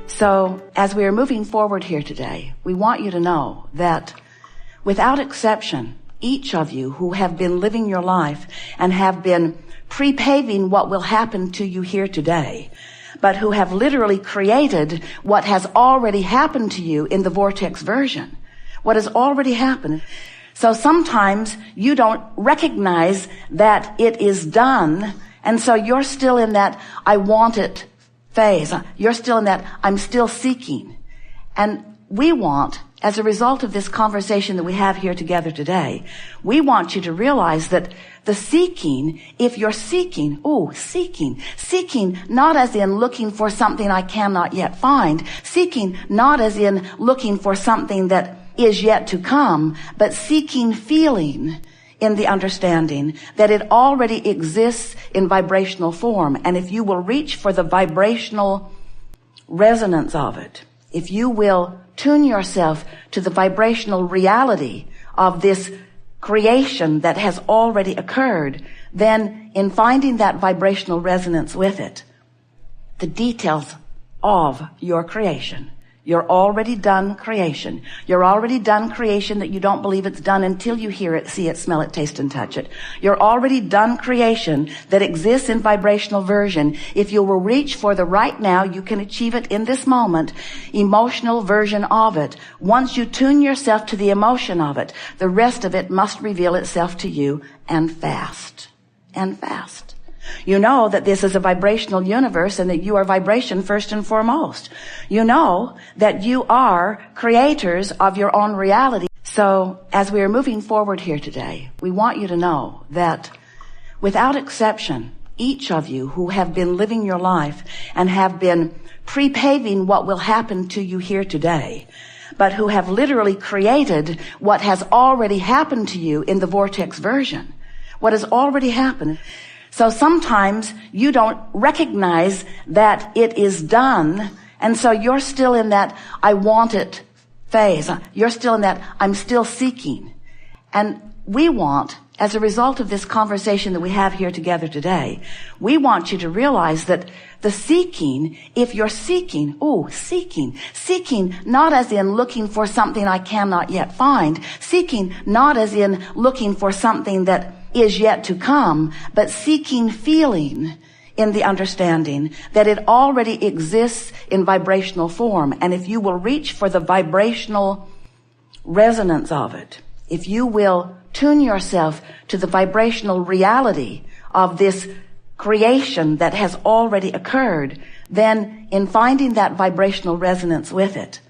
So, as we are moving forward here today, we want you to know that without exception, each of you who have been living your life and have been pre-paving what will happen to you here today, but who have literally created what has already happened to you in the vortex version, what has already happened. So sometimes you don't recognize that it is done, and so you're still in that I want it phase. You're still in that I'm still seeking. And we want, as a result of this conversation that we have here together today, we want you to realize that the seeking, if you're seeking, seeking not as in looking for something I cannot yet find, seeking not as in looking for something that is yet to come, but seeking feeling in the understanding that it already exists in vibrational form. And if you will reach for the vibrational resonance of it, if you will tune yourself to the vibrational reality of this creation that has already occurred, then in finding that vibrational resonance with it, the details of your creation, your already done creation, your already done creation that you don't believe it's done until you hear it, see it, smell it, taste and touch it. Your already done creation that exists in vibrational version. If you will reach for the right now, you can achieve it in this moment, emotional version of it. Once you tune yourself to the emotion of it, the rest of it must reveal itself to you, and fast. And fast. You know that this is a vibrational universe and that you are vibration first and foremost. You know that you are creators of your own reality. So as we are moving forward here today, we want you to know that without exception, each of you who have been living your life and have been pre-paving what will happen to you here today, but who have literally created what has already happened to you in the vortex version, what has already happened. So sometimes you don't recognize that it is done, and so you're still in that I want it phase. You're still in that I'm still seeking. And we want, as a result of this conversation that we have here together today, we want you to realize that the seeking, if you're seeking, seeking not as in looking for something I cannot yet find, seeking not as in looking for something that is yet to come, but seeking feeling in the understanding that it already exists in vibrational form. And if you will reach for the vibrational resonance of it, if you will tune yourself to the vibrational reality of this creation that has already occurred, then in finding that vibrational resonance with it,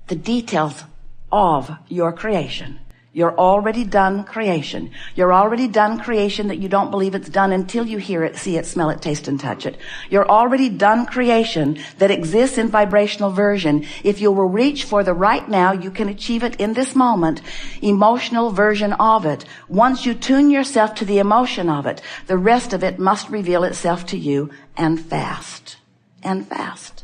the details of your creation, your already done creation, your already done creation that you don't believe it's done until you hear it, see it, smell it, taste and touch it. Your already done creation that exists in vibrational version. If you will reach for the right now, you can achieve it in this moment, emotional version of it. Once you tune yourself to the emotion of it, the rest of it must reveal itself to you, and fast. And fast.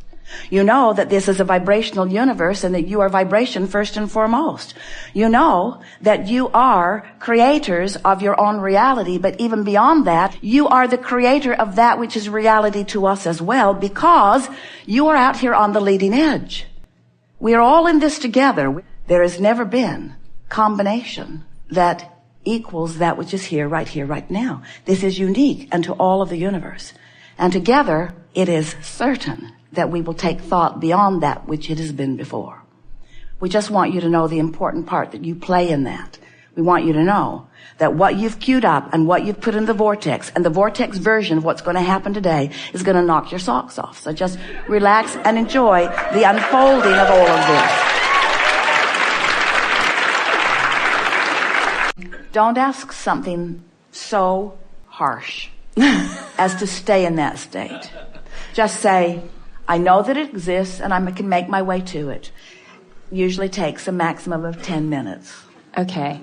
You know that this is a vibrational universe and that you are vibration first and foremost. You know that you are creators of your own reality, but even beyond that, you are the creator of that which is reality to us as well, because you are out here on the leading edge. We are all in this together. There has never been combination that equals that which is here, right now. This is unique unto all of the universe. And together, it is certain that we will take thought beyond that which it has been before. We just want you to know the important part that you play in that. We want you to know that what you've queued up and what you've put in the vortex, and the vortex version of what's going to happen today, is going to knock your socks off. So just relax and enjoy the unfolding of all of this. Don't ask something so harsh as to stay in that state. Just say, I know that it exists and I can make my way to it. Usually takes a maximum of 10 minutes. Okay.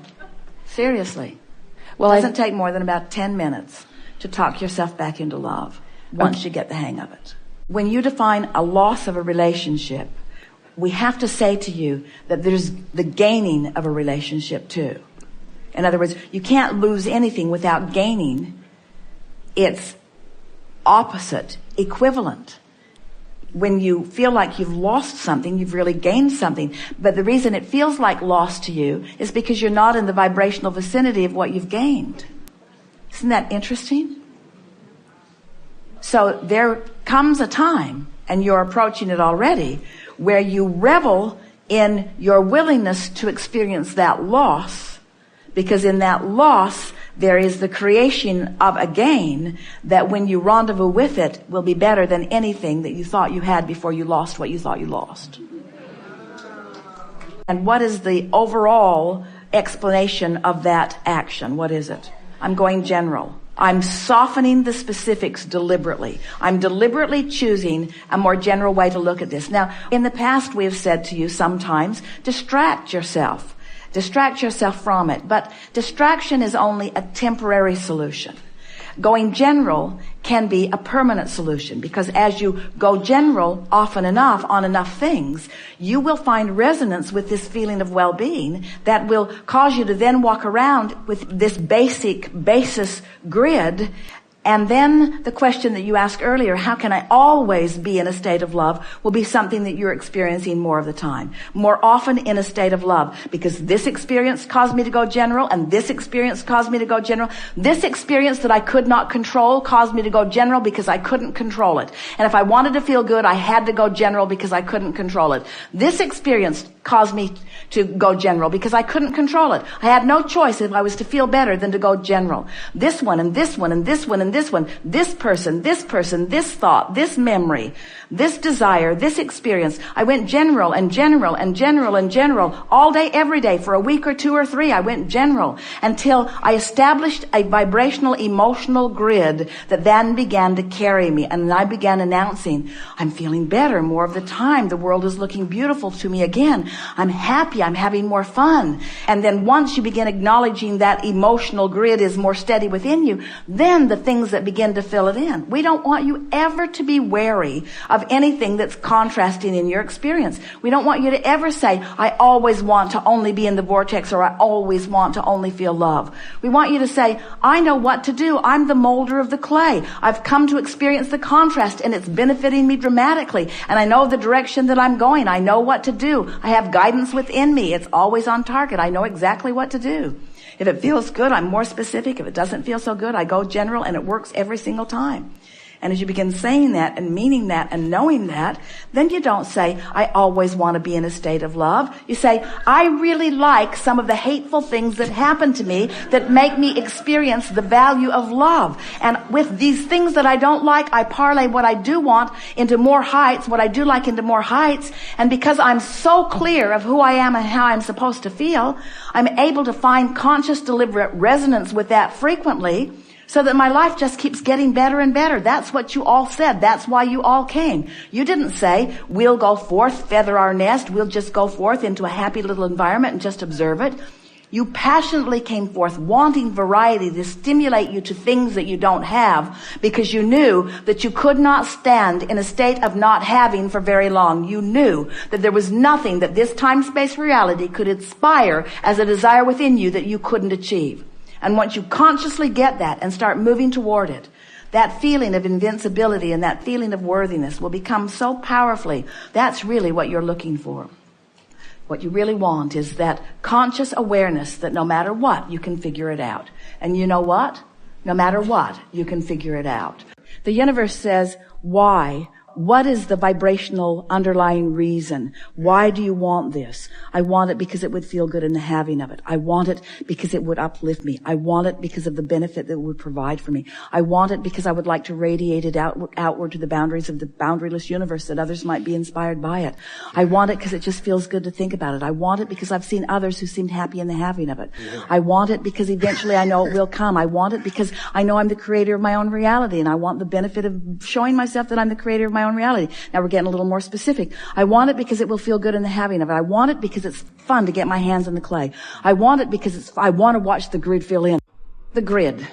Seriously. Well, it doesn't take more than about 10 minutes to talk yourself back into love once you get the hang of it. When you define a loss of a relationship, we have to say to you that there's the gaining of a relationship too. In other words, you can't lose anything without gaining its opposite, equivalent. when you feel like you've lost something, you've really gained something. But the reason it feels like loss to you is because you're not in the vibrational vicinity of what you've gained. Isn't that interesting? So there comes a time, and you're approaching it already, where you revel in your willingness to experience that loss, because in that loss there is the creation of a gain that when you rendezvous with it will be better than anything that you thought you had before you lost what you thought you lost. And what is the overall explanation of that action? What is it? I'm going general. I'm softening the specifics deliberately. I'm deliberately choosing a more general way to look at this. Now, in the past we have said to you sometimes, distract yourself. Distract yourself from it. But distraction is only a temporary solution. Going general can be a permanent solution, because as you go general often enough on enough things, you will find resonance with this feeling of well-being that will cause you to then walk around with this basis grid. And then the question that you asked earlier, how can I always be in a state of love, will be something that you're experiencing more of the time. More often in a state of love. Because this experience caused me to go general, and this experience caused me to go general. This experience that I could not control caused me to go general because I couldn't control it. And if I wanted to feel good, I had to go general because I couldn't control it. This experience caused me to go general because I couldn't control it. I had no choice if I was to feel better than to go general. This one and this one and this one and this one, this person, this thought, this memory, this desire, this experience. I went general and general and general and general all day, every day for a week or 2 or 3. I went general until I established a vibrational, emotional grid that then began to carry me. And I began announcing, I'm feeling better more of the time. The world is looking beautiful to me again. I'm happy. I'm having more fun. And then once you begin acknowledging that emotional grid is more steady within you, then the things that begin to fill it in. We don't want you ever to be wary of anything that's contrasting in your experience. We don't want you to ever say, I always want to only be in the vortex, or I always want to only feel love. We want you to say, I know what to do. I'm the molder of the clay. I've come to experience the contrast, and it's benefiting me dramatically. And I know the direction that I'm going. I know what to do. I have guidance within me. It's always on target. I know exactly what to do. If it feels good, I'm more specific. If it doesn't feel so good, I go general, and it works every single time. And as you begin saying that and meaning that and knowing that, then you don't say, I always want to be in a state of love. You say, I really like some of the hateful things that happen to me that make me experience the value of love. And with these things that I don't like, I parlay what I do want into more heights, what I do like into more heights. And because I'm so clear of who I am and how I'm supposed to feel, I'm able to find conscious, deliberate resonance with that frequently, so that my life just keeps getting better and better. That's what you all said. That's why you all came. You didn't say, we'll go forth, feather our nest, we'll just go forth into a happy little environment and just observe it. You passionately came forth wanting variety to stimulate you to things that you don't have, because you knew that you could not stand in a state of not having for very long. You knew that there was nothing that this time-space reality could inspire as a desire within you that you couldn't achieve. And once you consciously get that and start moving toward it, that feeling of invincibility and that feeling of worthiness will become so powerfully. That's really what you're looking for. What you really want is that conscious awareness that no matter what, you can figure it out. And you know what? No matter what, you can figure it out. The universe says, why? What is the vibrational underlying reason? Why do you want this? I want it because it would feel good in the having of it. I want it because it would uplift me. I want it because of the benefit that it would provide for me. I want it because I would like to radiate it outward to the boundaries of the boundaryless universe that others might be inspired by it. I want it because it just feels good to think about it. I want it because I've seen others who seemed happy in the having of it. I want it because eventually I know it will come. I want it because I know I'm the creator of my own reality, and I want the benefit of showing myself that I'm the creator of my own reality. Now we're getting a little more specific. I want it because it will feel good in the having of it. I want it because it's fun to get my hands in the clay. I want it because I want to watch the grid fill in. The grid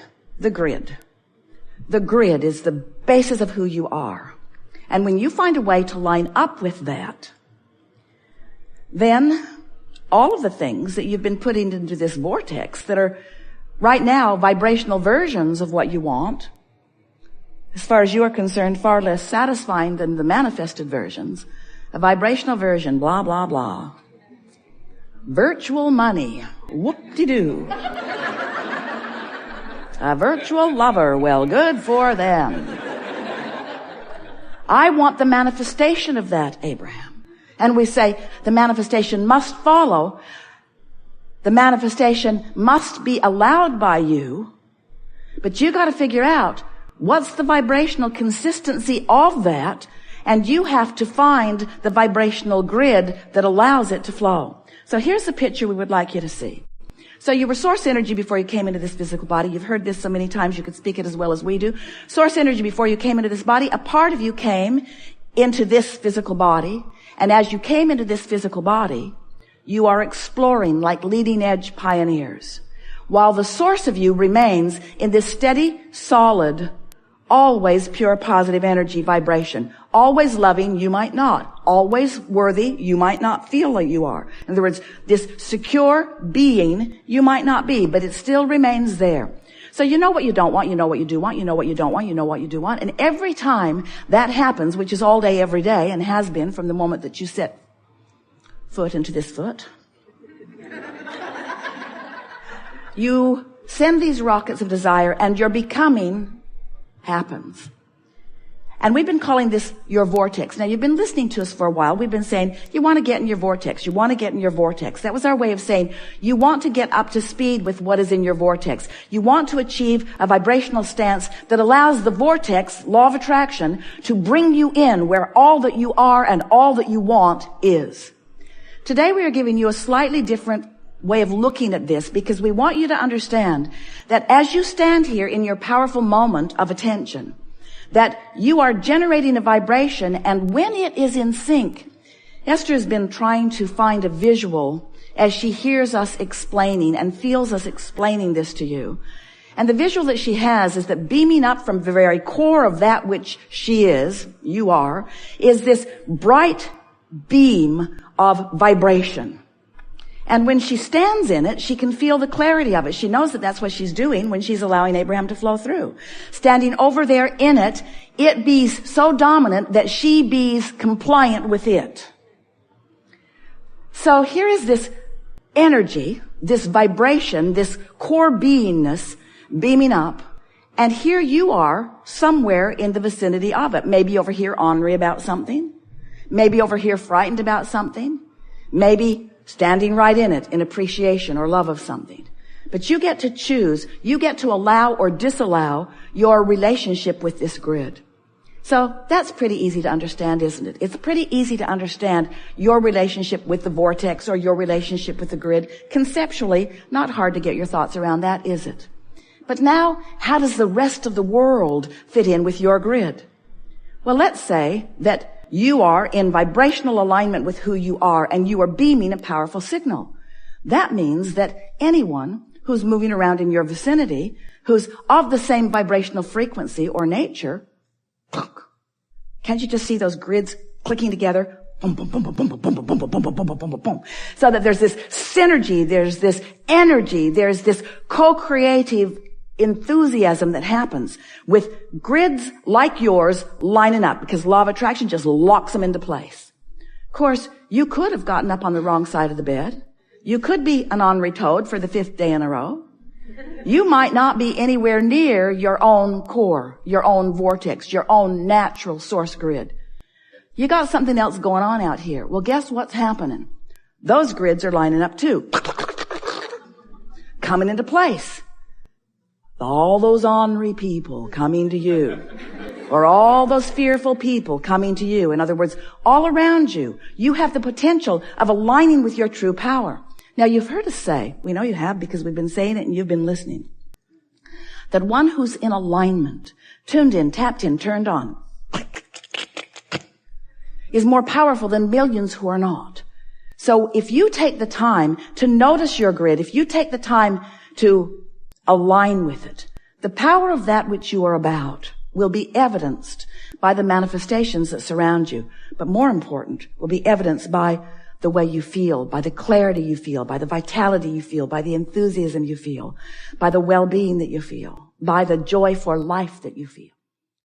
is the basis of who you are. And when you find a way to line up with that, then all of the things that you've been putting into this vortex that are right now vibrational versions of what you want as far as you are concerned, far less satisfying than the manifested versions. A vibrational version, blah, blah, blah. Virtual money, whoop-de-doo. A virtual lover, well, good for them. I want the manifestation of that, Abraham. And we say the manifestation must follow. The manifestation must be allowed by you. But you got to figure out what's the vibrational consistency of that, and you have to find the vibrational grid that allows it to flow. So here's the picture we would like you to see. So you were source energy before you came into this physical body. You've heard this so many times you could speak it as well as we do. Source energy before you came into this body. A part of you came into this physical body. And as you came into this physical body, you are exploring like leading edge pioneers. While the source of you remains in this steady, solid, always pure positive energy vibration. Always loving, you might not. Always worthy, you might not feel like you are. In other words, this secure being, you might not be, but it still remains there. So you know what you don't want, you know what you do want, you know what you don't want, you know what you do want. And every time that happens, which is all day, every day, and has been from the moment that you set foot into this foot, you send these rockets of desire, and your becoming happens. And we've been calling this your vortex. Now, you've been listening to us for a while. We've been saying, you want to get in your vortex. You want to get in your vortex. That was our way of saying, you want to get up to speed with what is in your vortex. You want to achieve a vibrational stance that allows the vortex, law of attraction, to bring you in where all that you are and all that you want is. Today, we are giving you a slightly different way of looking at this, because we want you to understand that as you stand here in your powerful moment of attention, that you are generating a vibration, and when it is in sync, Esther has been trying to find a visual as she hears us explaining and feels us explaining this to you. And the visual that she has is that beaming up from the very core of that which she is, you are, is this bright beam of vibration. And when she stands in it, she can feel the clarity of it. She knows that that's what she's doing when she's allowing Abraham to flow through. Standing over there in it, it bees so dominant that she bees compliant with it. So here is this energy, this vibration, this core beingness beaming up. And here you are somewhere in the vicinity of it. Maybe over here ornery about something. Maybe over here frightened about something. Maybe standing right in it in appreciation or love of something. But you get to choose. You get to allow or disallow your relationship with this grid. So that's pretty easy to understand, isn't it? It's pretty easy to understand your relationship with the vortex or your relationship with the grid. Conceptually, not hard to get your thoughts around that, is it? But now, how does the rest of the world fit in with your grid? Well, let's say that you are in vibrational alignment with who you are, and you are beaming a powerful signal. That means that anyone who's moving around in your vicinity, who's of the same vibrational frequency or nature, can't you just see those grids clicking together? Boom, boom, boom, boom, boom, boom, boom, boom, boom, boom, boom, boom, boom, boom. So that there's this synergy, there's this energy, there's this co-creative enthusiasm that happens with grids like yours lining up, because law of attraction just locks them into place. Of course, you could have gotten up on the wrong side of the bed. You could be an ornery toad for the 5th day in a row. You might not be anywhere near your own core, your own vortex, your own natural source grid. You got something else going on out here. Well, guess what's happening? Those grids are lining up too. Coming into place. All those ornery people coming to you, or all those fearful people coming to you. In other words, all around you, you have the potential of aligning with your true power. Now, you've heard us say, we know you have because we've been saying it and you've been listening, that one who's in alignment, tuned in, tapped in, turned on, is more powerful than millions who are not. So if you take the time to notice your grid, if you take the time to align with it, the power of that which you are about will be evidenced by the manifestations that surround you. But more important, will be evidenced by the way you feel, by the clarity you feel, by the vitality you feel, by the enthusiasm you feel, by the well-being that you feel, by the joy for life that you feel.